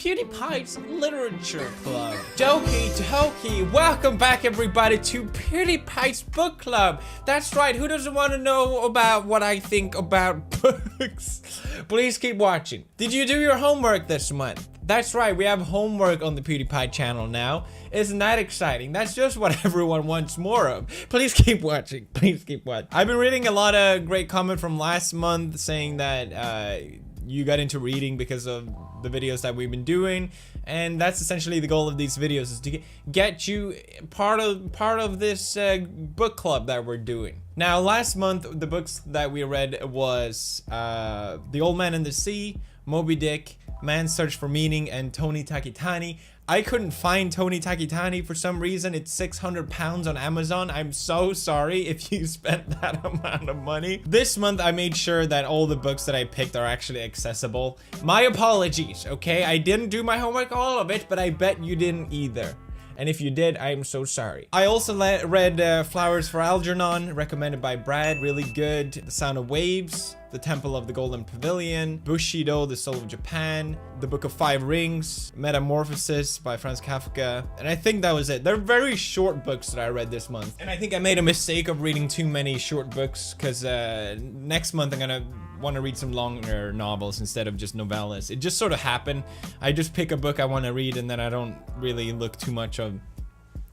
PewDiePie's Literature Club. Doki, welcome back everybody to PewDiePie's Book Club. That's right, who doesn't want to know about what I think about books? Please keep watching. Did you do your homework this month? That's right, we have homework on the PewDiePie channel now. Isn't that exciting? That's just what everyone wants more of. Please keep watching, please keep watching. I've been reading a lot of great comment from last month saying that you got into reading because of the videos that we've been doing, and that's essentially the goal of these videos, is to get you part of this book club that we're doing. Now, last month the books that we read was The Old Man and the Sea, Moby Dick, Man's Search for Meaning, and Tony Takitani. I couldn't find Tony Takitani for some reason. It's 600 pounds on Amazon. I'm so sorry if you spent that amount of money. This month I made sure that all the books that I picked are actually accessible. My apologies, okay? I didn't do my homework, all of it, but I bet you didn't either. And if you did, I'm so sorry. I also read Flowers for Algernon, recommended by Brad, really good. The Sound of Waves, The Temple of the Golden Pavilion, Bushido, The Soul of Japan, The Book of Five Rings, Metamorphosis by Franz Kafka, and I think that was it. They're very short books that I read this month. And I think I made a mistake of reading too many short books, because next month I'm gonna want to read some longer novels instead of just novellas. It just sort of happened. I just pick a book I want to read and then I don't really look too much of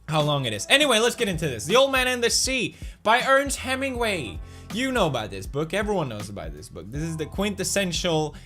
how long it is. Anyway, let's get into this. The Old Man and the Sea by Ernest Hemingway. You know about this book. Everyone knows about this book. This is the quintessential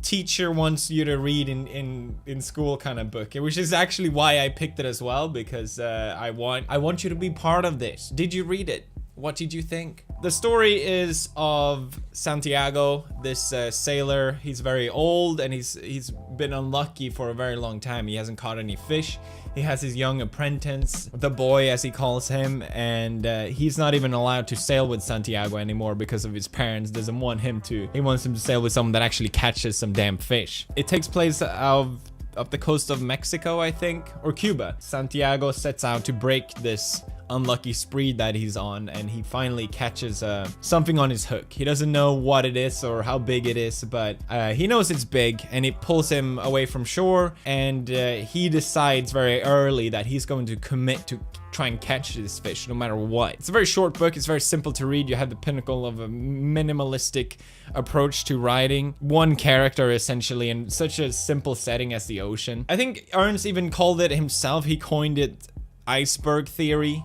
teacher wants you to read in school kind of book, which is actually why I picked it as well, because I want you to be part of this. Did you read it? What did you think? The story is of Santiago, this sailor. He's very old and he's been unlucky for a very long time. He hasn't caught any fish. He has his young apprentice, the boy as he calls him, and he's not even allowed to sail with Santiago anymore because of his parents doesn't want him to. He wants him to sail with someone that actually catches some damn fish. It takes place of the coast of Mexico, I think, or Cuba. Santiago sets out to break this unlucky spree that he's on, and he finally catches something on his hook. He doesn't know what it is or how big it is, but he knows it's big, and it pulls him away from shore, and he decides very early that he's going to commit to try and catch this fish no matter what. It's a very short book. It's very simple to read. You have the pinnacle of a minimalistic approach to writing. One character essentially in such a simple setting as the ocean. I think Ernst even called it himself. He coined it iceberg theory,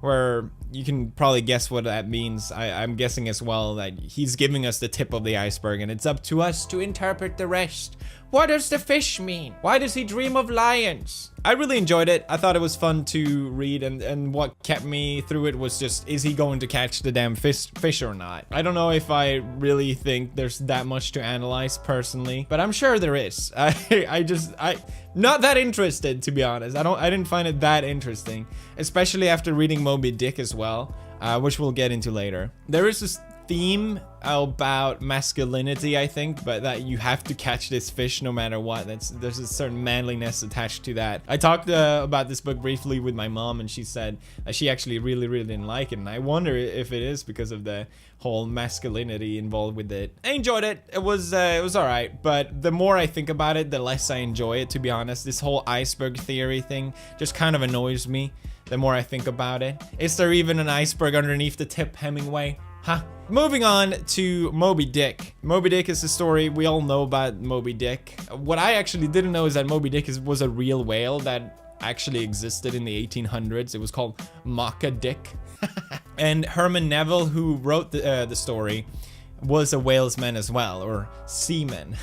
where you can probably guess what that means. I'm guessing as well that he's giving us the tip of the iceberg and it's up to us to interpret the rest. What does the fish mean? Why does he dream of lions? I really enjoyed it. I thought it was fun to read, and what kept me through it was just, is he going to catch the damn fish or not? I don't know if I really think there's that much to analyze personally, but I'm sure there is. I not that interested, to be honest. I didn't find it that interesting, especially after reading Moby Dick as well, which we'll get into later. There is this theme about masculinity, I think, but that you have to catch this fish no matter what. There's a certain manliness attached to that. I talked about this book briefly with my mom, and she said that she actually really didn't like it, and I wonder if it is because of the whole masculinity involved with it. I enjoyed it. It was alright, but the more I think about it, the less I enjoy it, to be honest. This whole iceberg theory thing just kind of annoys me the more I think about it. Is there even an iceberg underneath the tip, Hemingway? Huh? Moving on to Moby Dick. Moby Dick is the story. We all know about Moby Dick. What I actually didn't know is that Moby Dick was a real whale that actually existed in the 1800s. It was called Mocha Dick. And Herman Neville, who wrote the story, was a whalesman as well, or seaman.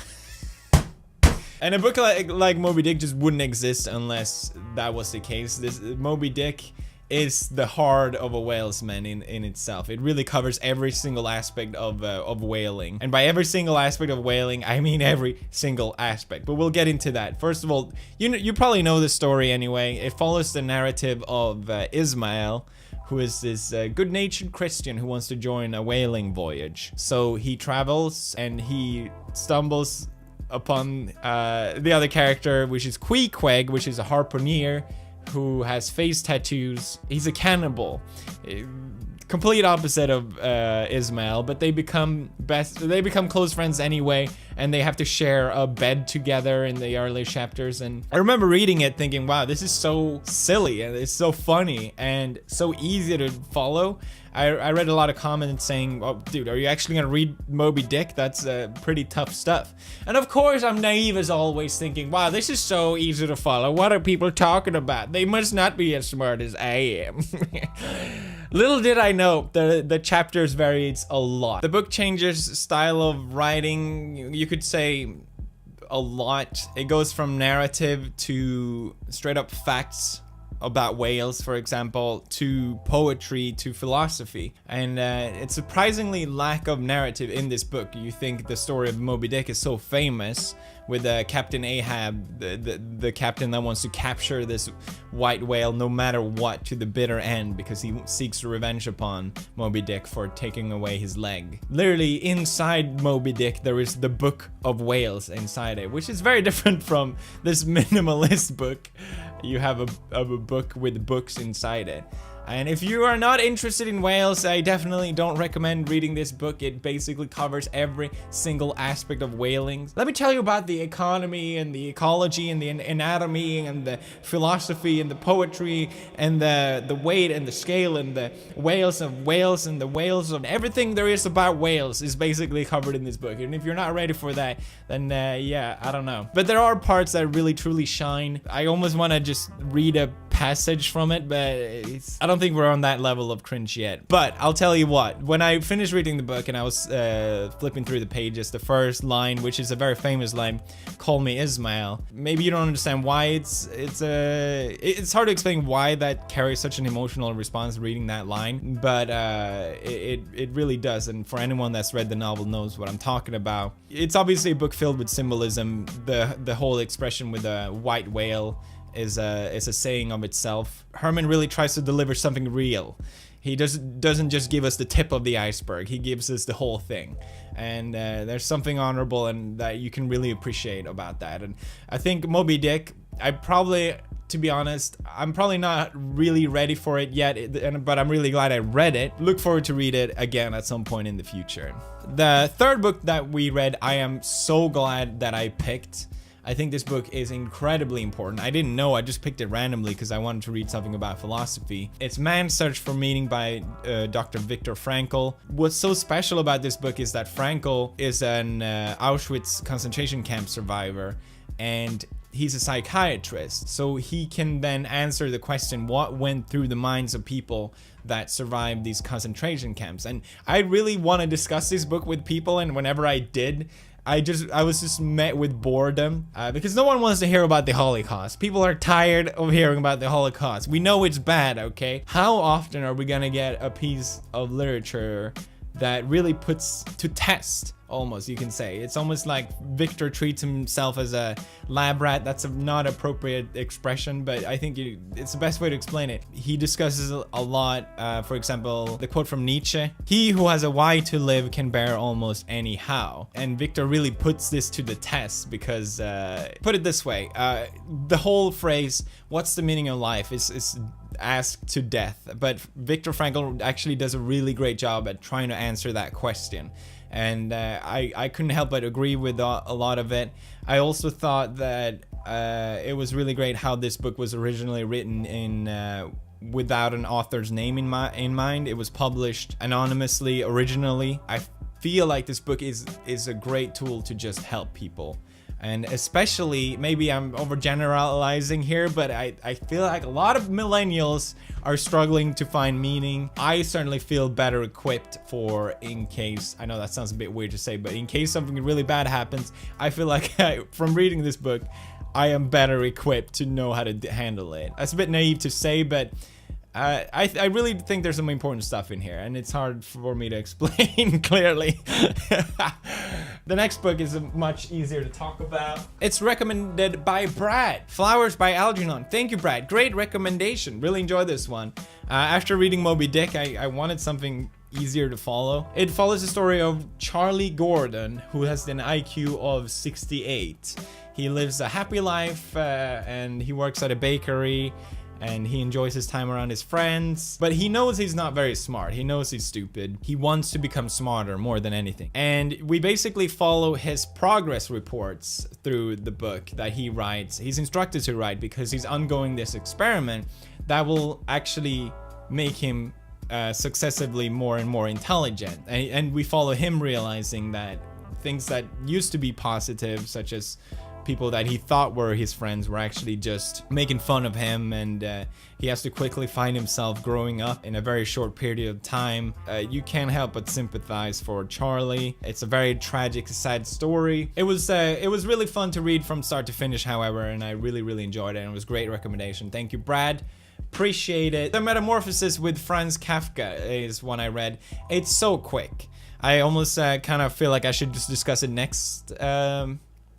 And a book like Moby Dick just wouldn't exist unless that was the case. This Moby Dick is the heart of a whalesman in itself. It really covers every single aspect of whaling. And by every single aspect of whaling, I mean every single aspect. But we'll get into that. First of all, you probably know the story anyway. It follows the narrative of Ismail, who is this good-natured Christian who wants to join a whaling voyage. So he travels and he stumbles upon the other character, which is Queequeg, which is a harpooner who has face tattoos. He's a cannibal. complete opposite of Ismael, but they become close friends anyway, and they have to share a bed together in the early chapters. And I remember reading it thinking, wow, this is so silly and it's so funny and so easy to follow. I read a lot of comments saying, oh, dude, are you actually gonna read Moby Dick? That's pretty tough stuff. And of course, I'm naive as always, thinking, wow, this is so easy to follow. What are people talking about? They must not be as smart as I am. Little did I know, the chapters varies a lot. The book changes style of writing, you could say a lot. It goes from narrative to straight up facts about whales, for example, to poetry, to philosophy. And it's surprisingly lack of narrative in this book. You think the story of Moby Dick is so famous with Captain Ahab, the captain that wants to capture this white whale no matter what to the bitter end because he seeks revenge upon Moby Dick for taking away his leg. Literally inside Moby Dick there is the book of whales inside it, which is very different from this minimalist book. You have a book with books inside it. And if you are not interested in whales, I definitely don't recommend reading this book. It basically covers every single aspect of whaling. Let me tell you about the economy and the ecology and the anatomy and the philosophy and the poetry and the weight and the scale and the whales of whales and the whales of everything there is about whales is basically covered in this book. And if you're not ready for that, then yeah, I don't know. But there are parts that really truly shine. I almost want to just read a passage from it, but I don't think we're on that level of cringe yet. But I'll tell you what, when I finished reading the book and I was flipping through the pages, the first line, which is a very famous line, "Call me Ismael," maybe you don't understand why it's hard to explain why that carries such an emotional response reading that line, but it really does. And for anyone that's read the novel knows what I'm talking about. It's obviously a book filled with symbolism. The whole expression with a white whale is a saying of itself. Herman really tries to deliver something real. He doesn't just give us the tip of the iceberg, he gives us the whole thing. And there's something honorable and that you can really appreciate about that. And I think Moby Dick, to be honest, I'm probably not really ready for it yet, but I'm really glad I read it. Look forward to read it again at some point in the future. The third book that we read, I am so glad that I picked. I think this book is incredibly important. I didn't know, I just picked it randomly because I wanted to read something about philosophy. It's Man's Search for Meaning by Dr. Viktor Frankl. What's so special about this book is that Frankl is an Auschwitz concentration camp survivor, and he's a psychiatrist, so he can then answer the question, what went through the minds of people that survived these concentration camps? And I really want to discuss this book with people, and whenever I did, I was just met with boredom because no one wants to hear about the Holocaust. People are tired of hearing about the Holocaust. We know it's bad, okay? How often are we gonna get a piece of literature that really puts to test, almost, you can say? It's almost like Victor treats himself as a lab rat. That's a not appropriate expression, but I think it's the best way to explain it. He discusses a lot, for example, the quote from Nietzsche, "He who has a why to live can bear almost any how." And Victor really puts this to the test because, put it this way, the whole phrase, "What's the meaning of life?" is asked to death, but Viktor Frankl actually does a really great job at trying to answer that question. And I couldn't help but agree with a lot of it. I also thought that it was really great how this book was originally written in without an author's name in mind. It was published anonymously originally. I feel like this book is a great tool to just help people. And especially, maybe I'm overgeneralizing here, but I feel like a lot of millennials are struggling to find meaning. I certainly feel better equipped for, in case, I know that sounds a bit weird to say, but in case something really bad happens, I feel like from reading this book, I am better equipped to know how to handle it. That's a bit naive to say, but I really think there's some important stuff in here, and it's hard for me to explain clearly. The next book is much easier to talk about. It's recommended by Brad. Flowers by Algernon. Thank you, Brad. Great recommendation. Really enjoyed this one. After reading Moby Dick, I wanted something easier to follow. It follows the story of Charlie Gordon, who has an IQ of 68. He lives a happy life and he works at a bakery. and he enjoys his time around his friends, but he knows he's not very smart. He knows he's stupid. He wants to become smarter more than anything. And we basically follow his progress reports through the book that he writes. He's instructed to write because he's undergoing this experiment that will actually make him successively more and more intelligent. And we follow him realizing that things that used to be positive, such as people that he thought were his friends, were actually just making fun of him, and he has to quickly find himself growing up in a very short period of time. You can't help but sympathize for Charlie. It's a very tragic, sad story. It was really fun to read from start to finish, however, and I really enjoyed it, and it was a great recommendation. Thank you, Brad. Appreciate it. The Metamorphosis with Franz Kafka is one I read. It's so quick. I almost kind of feel like I should just discuss it next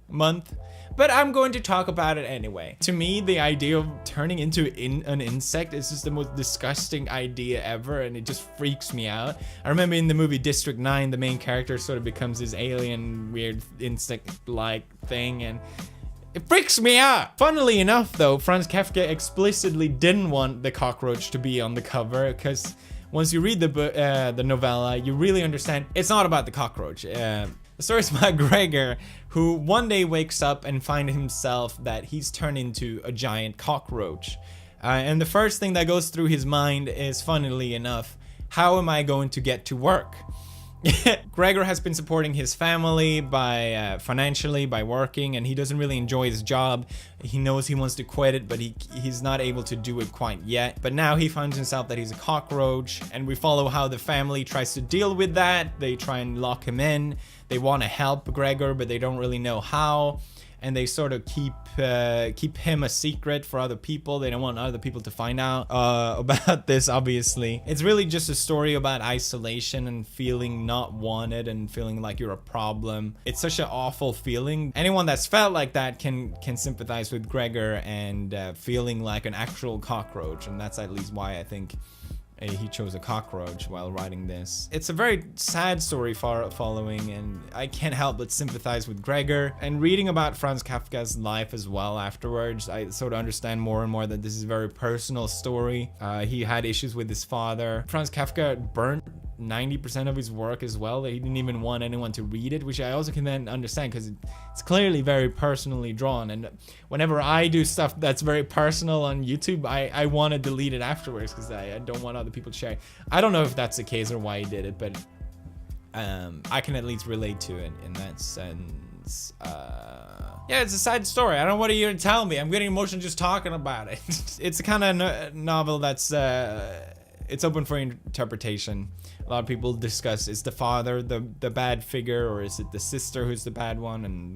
month, but I'm going to talk about it anyway. To me, the idea of turning into an insect is just the most disgusting idea ever, and it just freaks me out. I remember in the movie District 9, the main character sort of becomes this alien, weird insect-like thing, and it freaks me out. Funnily enough, though, Franz Kafka explicitly didn't want the cockroach to be on the cover, because once you read the novella, you really understand it's not about the cockroach. The story is about Gregor, who one day wakes up and finds himself that he's turned into a giant cockroach. And the first thing that goes through his mind is, funnily enough, how am I going to get to work? Gregor has been supporting his family by financially by working, and he doesn't really enjoy his job. He knows he wants to quit it, but he's not able to do it quite yet. But now he finds himself that he's a cockroach, and we follow how the family tries to deal with that. They try and lock him in. They want to help Gregor, but they don't really know how. And they sort of keep him a secret for other people. They don't want other people to find out about this, obviously. It's really just a story about isolation and feeling not wanted and feeling like you're a problem. It's such an awful feeling. Anyone that's felt like that can sympathize with Gregor and feeling like an actual cockroach. And that's at least why I think he chose a cockroach while writing this. It's a very sad story following, and I can't help but sympathize with Gregor. And reading about Franz Kafka's life as well afterwards, I sort of understand more and more that this is a very personal story. He had issues with his father. Franz Kafka burnt 90% of his work as well. He didn't even want anyone to read it, which I also can then understand because it's clearly very personally drawn. And whenever I do stuff that's very personal on YouTube, I want to delete it afterwards because I don't want other people to share. I don't know if that's the case or why he did it, but I can at least relate to it in that sense. Yeah, it's a sad story. I don't know what you're tell me. I'm getting emotional just talking about it. It's a kind of novel that's it's open for interpretation. A lot of people discuss, is the father the bad figure, or is it the sister who's the bad one, and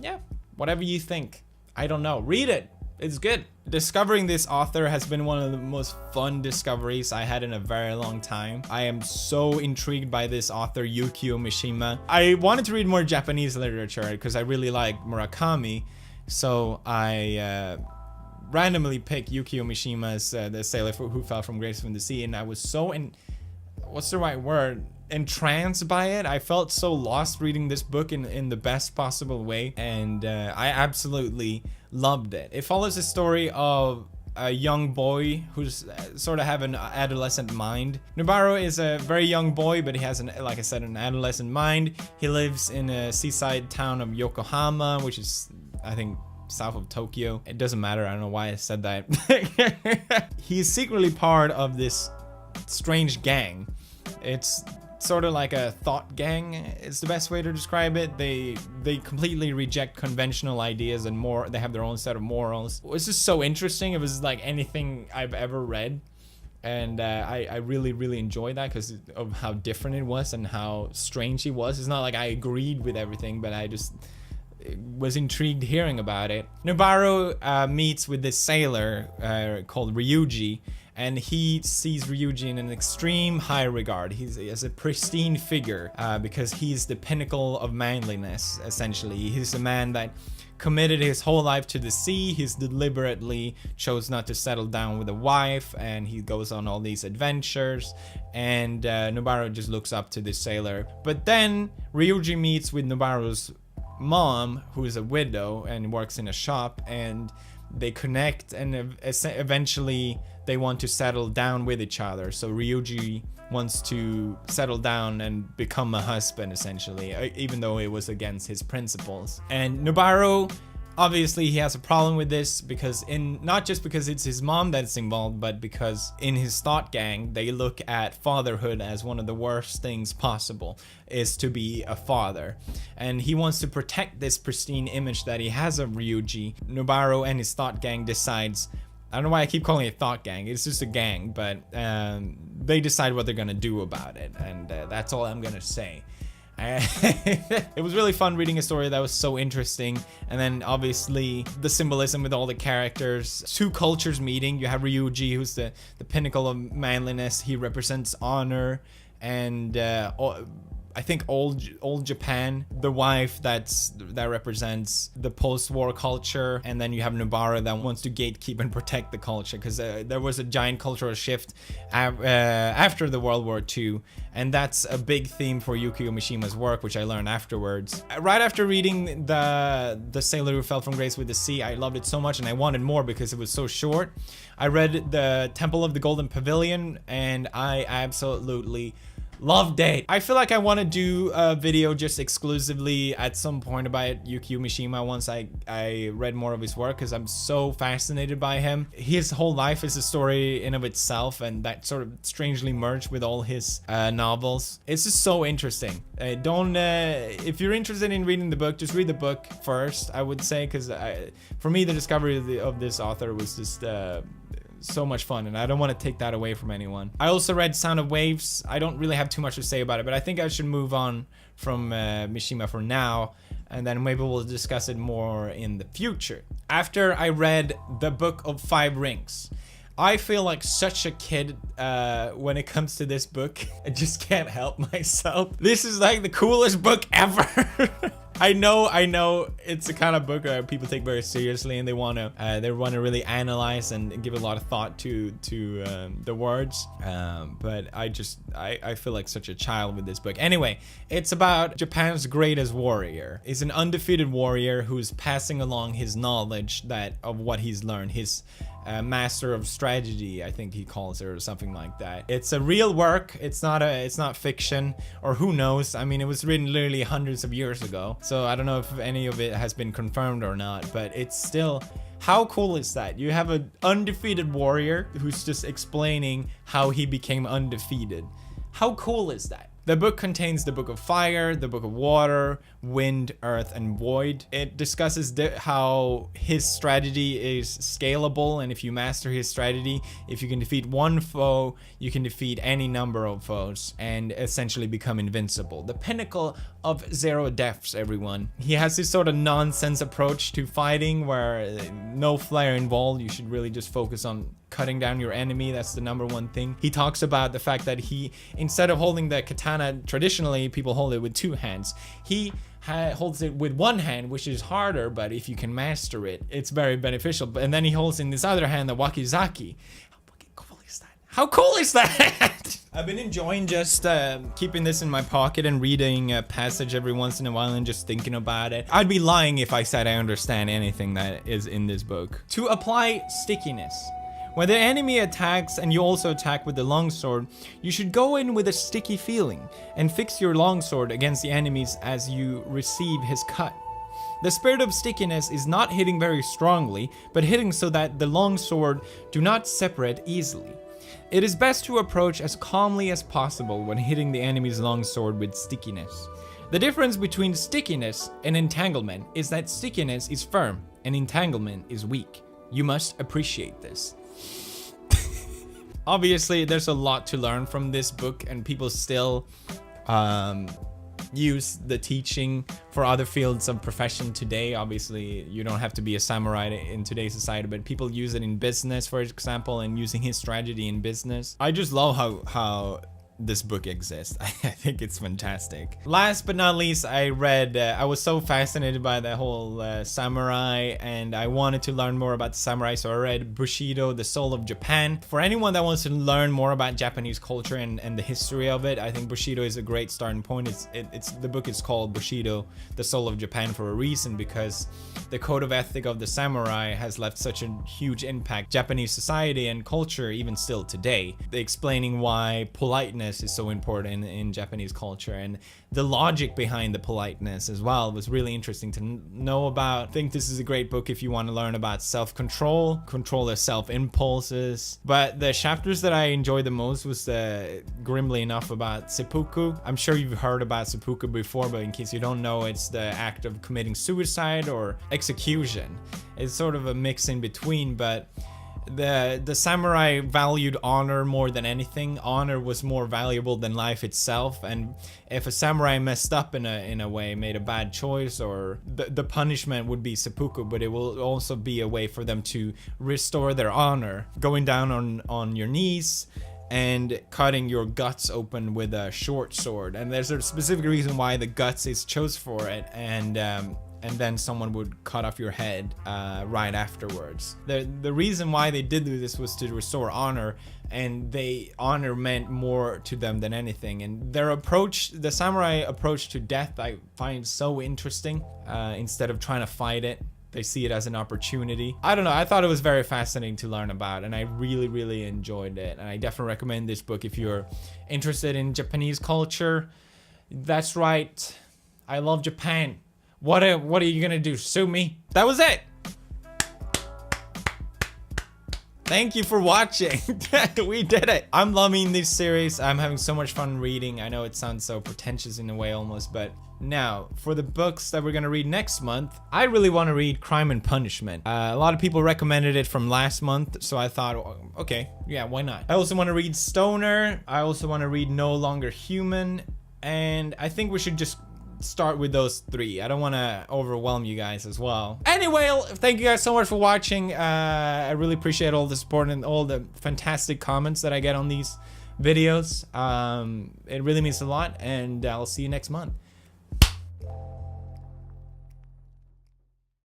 yeah, whatever you think. I don't know. Read it. It's good. Discovering this author has been one of the most fun discoveries I had in a very long time. I am so intrigued by this author, Yukio Mishima. I wanted to read more Japanese literature because I really like Murakami, so I randomly picked Yukio Mishima's The Sailor Who Fell from Grace from the Sea, and I was so what's the right word? Entranced by it. I felt so lost reading this book in the best possible way, and I absolutely loved it. It follows the story of a young boy who's sort of have an adolescent mind. Noboru is a very young boy, but he has like I said, an adolescent mind. He lives in a seaside town of Yokohama, which is, I think, south of Tokyo. It doesn't matter. I don't know why I said that. He's secretly part of this strange gang. It's sort of like a thought gang is the best way to describe it. They completely reject conventional ideas and more. They have their own set of morals. It was just so interesting. It was like anything I've ever read, and I really enjoyed that because of how different it was and how strange he was. It's not like I agreed with everything, but I just was intrigued hearing about it. Noboru meets with this sailor called Ryuji, and he sees Ryuji in an extreme high regard. He has a pristine figure because he's the pinnacle of manliness, essentially. He's a man that committed his whole life to the sea. He's deliberately chose not to settle down with a wife, and he goes on all these adventures, and Noboru just looks up to this sailor. But then Ryuji meets with Noboru's mom, who is a widow and works in a shop, and they connect, and eventually they want to settle down with each other. So Ryuji wants to settle down and become a husband, essentially, even though it was against his principles. And Noboru, obviously he has a problem with this, because not just because it's his mom that's involved, but because in his thought gang they look at fatherhood as one of the worst things possible, is to be a father, and he wants to protect this pristine image that he has of Ryuji. Noboru and his thought gang decides, I don't know why I keep calling it thought gang, it's just a gang, but they decide what they're gonna do about it, and that's all I'm gonna say. It was really fun reading a story that was so interesting, and then obviously the symbolism with all the characters, two cultures meeting. You have Ryuji, who's the pinnacle of manliness. He represents honor, and I think old Japan, the wife that represents the post-war culture, and then you have Noboru that wants to gatekeep and protect the culture, because there was a giant cultural shift after the World War II, and that's a big theme for Yukio Mishima's work, which I learned afterwards. Right after reading the Sailor Who Fell from Grace with the Sea, I loved it so much, and I wanted more because it was so short. I read the Temple of the Golden Pavilion, and I absolutely loved it. I feel like I want to do a video just exclusively at some point about Yukio Mishima once I read more of his work, because I'm so fascinated by him. His whole life is a story in of itself, and that sort of strangely merged with all his novels. It's just so interesting. If you're interested in reading the book, just read the book first, I would say, because for me the discovery of this author was just so much fun, and I don't want to take that away from anyone. I also read Sound of Waves. I don't really have too much to say about it, but I think I should move on from Mishima for now, and then maybe we'll discuss it more in the future. After I read the Book of Five Rings, I feel like such a kid when it comes to this book. I just can't help myself. This is like the coolest book ever. I know it's the kind of book that people take very seriously, and they want to really analyze and give a lot of thought to the words. But I feel like such a child with this book. Anyway, it's about Japan's greatest warrior. He's an undefeated warrior who's passing along his knowledge of what he's learned. His master of strategy, I think he calls it, or something like that. It's a real work. It's not fiction, or who knows. I mean, it was written literally hundreds of years ago, so I don't know if any of it has been confirmed or not, but it's still, how cool is that? You have an undefeated warrior who's just explaining how he became undefeated. How cool is that? The book contains the Book of Fire, the Book of Water, Wind, Earth, and Void. It discusses how his strategy is scalable, and if you master his strategy, if you can defeat one foe, you can defeat any number of foes and essentially become invincible. The pinnacle of zero deaths, everyone. He has this sort of nonsense approach to fighting where no flair involved. You should really just focus on cutting down your enemy. That's the number one thing. He talks about the fact that instead of holding the katana, traditionally people hold it with two hands. He holds it with one hand, which is harder, but if you can master it, it's very beneficial. And then he holds in this other hand the wakizaki. How fucking cool is that? How cool is that? I've been enjoying just keeping this in my pocket and reading a passage every once in a while and just thinking about it. I'd be lying if I said I understand anything that is in this book. To apply stickiness. When the enemy attacks and you also attack with the longsword, you should go in with a sticky feeling and fix your longsword against the enemies as you receive his cut. The spirit of stickiness is not hitting very strongly, but hitting so that the longsword do not separate easily. It is best to approach as calmly as possible when hitting the enemy's longsword with stickiness. The difference between stickiness and entanglement is that stickiness is firm and entanglement is weak. You must appreciate this. Obviously, there's a lot to learn from this book, and people still use the teaching for other fields of profession today. Obviously, you don't have to be a samurai in today's society, but people use it in business, for example, and using his strategy in business. I just love how this book exists. I think it's fantastic. Last but not least, I read, I was so fascinated by the whole samurai, and I wanted to learn more about the samurai, so I read Bushido, The Soul of Japan. For anyone that wants to learn more about Japanese culture and the history of it, I think Bushido is a great starting point. The book is called Bushido, The Soul of Japan for a reason, because the code of ethic of the samurai has left such a huge impact Japanese society and culture even still today. Explaining why politeness is so important in Japanese culture, and the logic behind the politeness as well was really interesting to know about. I think this is a great book if you want to learn about self-control, control of self-impulses. But the chapters that I enjoyed the most was grimly enough about seppuku. I'm sure you've heard about seppuku before, but in case you don't know, it's the act of committing suicide or execution. It's sort of a mix in between, but the samurai valued honor more than anything. Honor was more valuable than life itself, and if a samurai messed up in a way, made a bad choice, or the punishment would be seppuku, but it will also be a way for them to restore their honor, going down on your knees and cutting your guts open with a short sword. And there's a specific reason why the guts is chose for it, and then someone would cut off your head right afterwards. The reason why they did do this was to restore honor, and honor meant more to them than anything. And their approach, the samurai approach to death, I find so interesting. Instead of trying to fight it, they see it as an opportunity. I don't know, I thought it was very fascinating to learn about, and I really, really enjoyed it. And I definitely recommend this book if you're interested in Japanese culture. That's right, I love Japan. What are you gonna do, sue me? That was it. Thank you for watching. We did it. I'm loving this series. I'm having so much fun reading. I know it sounds so pretentious in a way almost, but now for the books that we're gonna read next month, I really want to read Crime and Punishment. A lot of people recommended it from last month, so I thought, okay, yeah, why not? I also want to read Stoner. I also want to read No Longer Human, and I think we should just start with those three. I don't want to overwhelm you guys as well. Anyway, thank you guys so much for watching. I really appreciate all the support and all the fantastic comments that I get on these videos. It really means a lot, and I'll see you next month.